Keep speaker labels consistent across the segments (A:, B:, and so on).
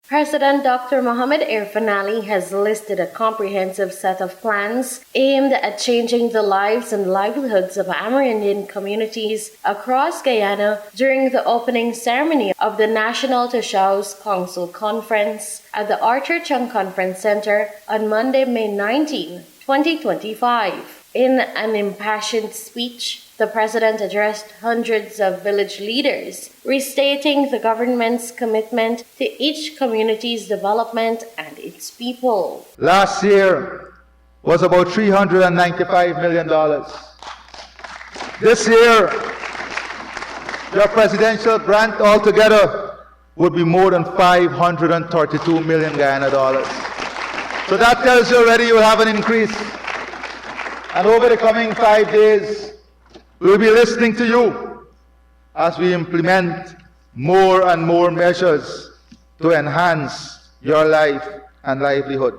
A: President Dr. Mohamed Irfan Ali has listed a comprehensive set of plans aimed at changing the lives and livelihoods of amerindian communities across Guyana during the opening ceremony of the National Tashaus Council Conference at the Arthur Chung Conference Center on Monday, May 19, 2025. In an impassioned speech, the president addressed hundreds of village leaders, restating the government's commitment to each community's development and its people.
B: Last year was about $395 million. This year, your presidential grant altogether would be more than 532 million Guyana dollars. So that tells you already you will have an increase. And over the coming 5 days, we will be listening to you as we implement more and more measures to enhance your life and livelihood.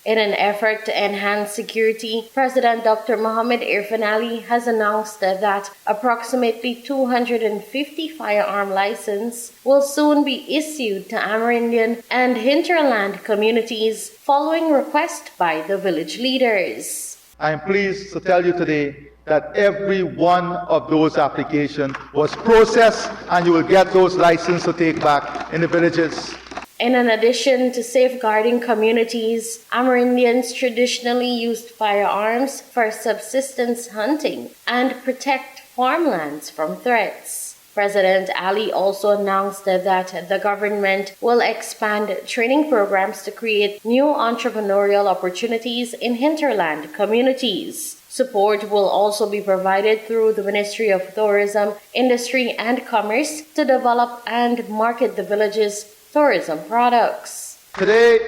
A: In an effort to enhance security, President Dr. Mohamed Irfan Ali has announced that approximately 250 firearm licenses will soon be issued to amerindian and hinterland communities following request by the village leaders.
B: I am pleased to tell you today that every one of those applications was processed and you will get those licenses to take back in the villages.
A: In addition to safeguarding communities, Amerindians traditionally used firearms for subsistence hunting and protect farmlands from threats. President Ali also announced that the government will expand training programs to create new entrepreneurial opportunities in hinterland communities. Support will also be provided through the Ministry of Tourism, Industry and Commerce to develop and market the village's tourism products.
B: Today,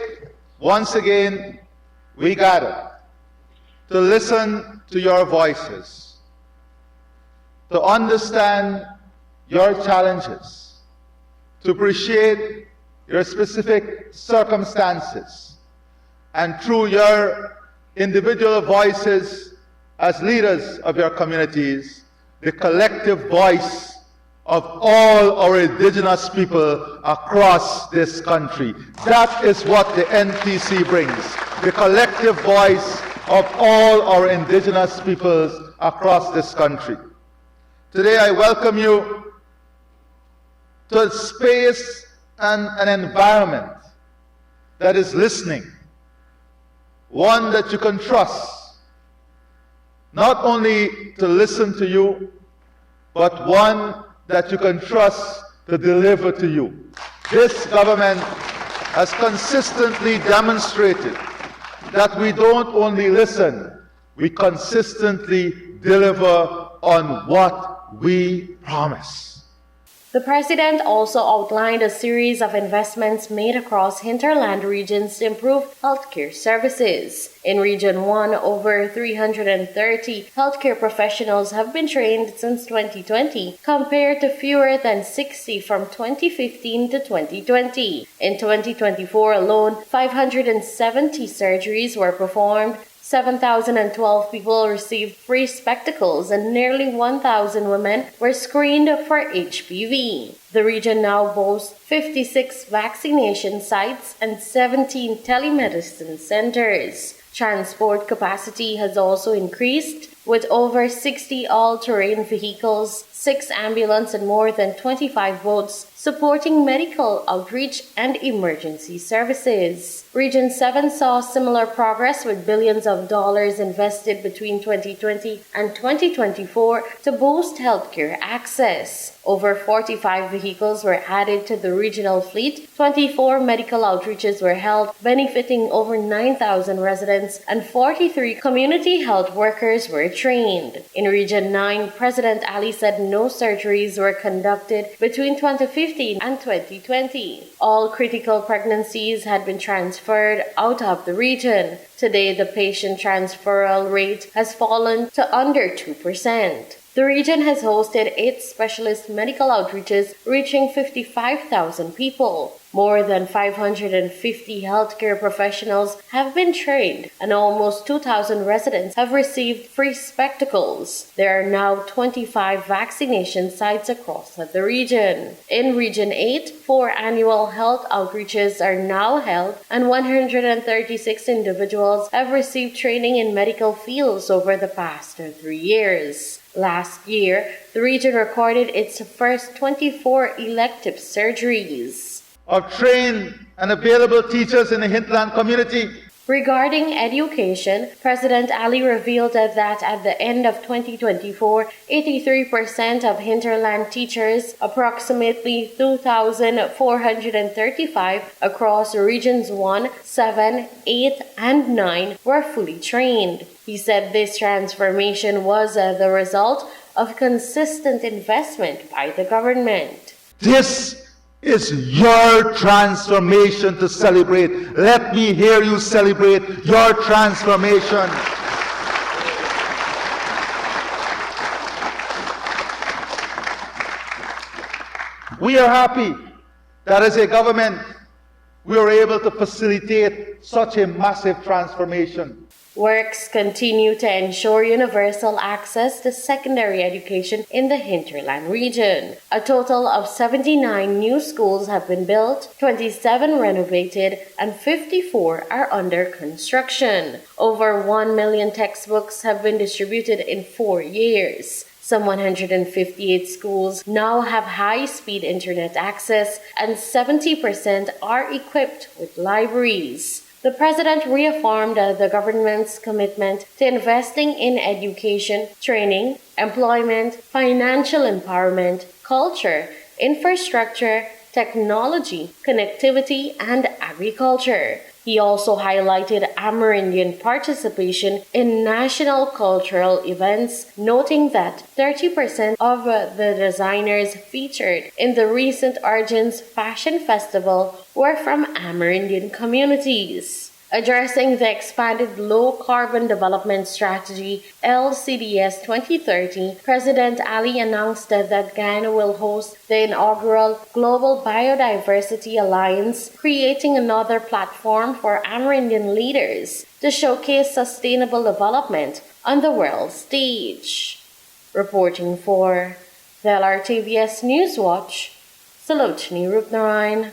B: once again, we gather to listen to your voices, to understand your challenges, to appreciate your specific circumstances, and through your individual voices as leaders of your communities, the collective voice of all our indigenous people across this country. That is what the NTC brings, the collective voice of all our indigenous peoples across this country. Today I welcome you to a space and an environment that is listening, one that you can trust, not only to listen to you, but one that you can trust to deliver to you. This government has consistently demonstrated that we don't only listen, we consistently deliver on what we promise.
A: The president also outlined a series of investments made across hinterland regions to improve healthcare services. In Region 1, over 330 healthcare professionals have been trained since 2020, compared to fewer than 60 from 2015 to 2020. In 2024 alone, 570 surgeries were performed, 7,012 people received free spectacles, and nearly 1,000 women were screened for HPV. The region now boasts 56 vaccination sites and 17 telemedicine centers. Transport capacity has also increased, with over 60 all-terrain vehicles, 6 ambulances, and more than 25 boats supporting medical outreach and emergency services. Region 7 saw similar progress with billions of dollars invested between 2020 and 2024 to boost healthcare access. Over 45 vehicles were added to the regional fleet, 24 medical outreaches were held, benefiting over 9,000 residents, and 43 community health workers were trained. In Region 9, President Ali said no surgeries were conducted between 2015 and 2020. All critical pregnancies had been transferred out of the region. Today, the patient transferal rate has fallen to under 2%. The region has hosted 8 specialist medical outreaches reaching 55,000 people. More than 550 healthcare professionals have been trained, and almost 2,000 residents have received free spectacles. There are now 25 vaccination sites across the region. In Region 8, 4 annual health outreaches are now held, and 136 individuals have received training in medical fields over the past 3 years. Last year, the region recorded its first 24 elective surgeries.
B: Of trained and available teachers in the hinterland community.
A: Regarding education, President Ali revealed that at the end of 2024, 83% of hinterland teachers, approximately 2,435 across Regions 1, 7, 8, and 9, were fully trained. He said this transformation was the result of consistent investment by the government.
B: This is your transformation to celebrate. Let me hear you celebrate your transformation. We are happy that as a government, we are able to facilitate such a massive transformation.
A: Works continue to ensure universal access to secondary education in the hinterland region. A total of 79 new schools have been built, 27 renovated, and 54 are under construction. Over 1 million textbooks have been distributed in 4 years. Some 158 schools now have high-speed internet access, and 70% are equipped with libraries. The President reaffirmed the government's commitment to investing in education, training, employment, financial empowerment, culture, infrastructure, technology, connectivity, and agriculture. He also highlighted amerindian participation in national cultural events, noting that 30% of the designers featured in the recent Argent's Fashion Festival were from amerindian communities. Addressing the expanded low-carbon development strategy, LCDS 2030, President Ali announced that Guyana will host the inaugural Global Biodiversity Alliance, creating another platform for amerindian leaders to showcase sustainable development on the world stage. Reporting for the LRTVS NewsWatch, Salotini Rupnarayan.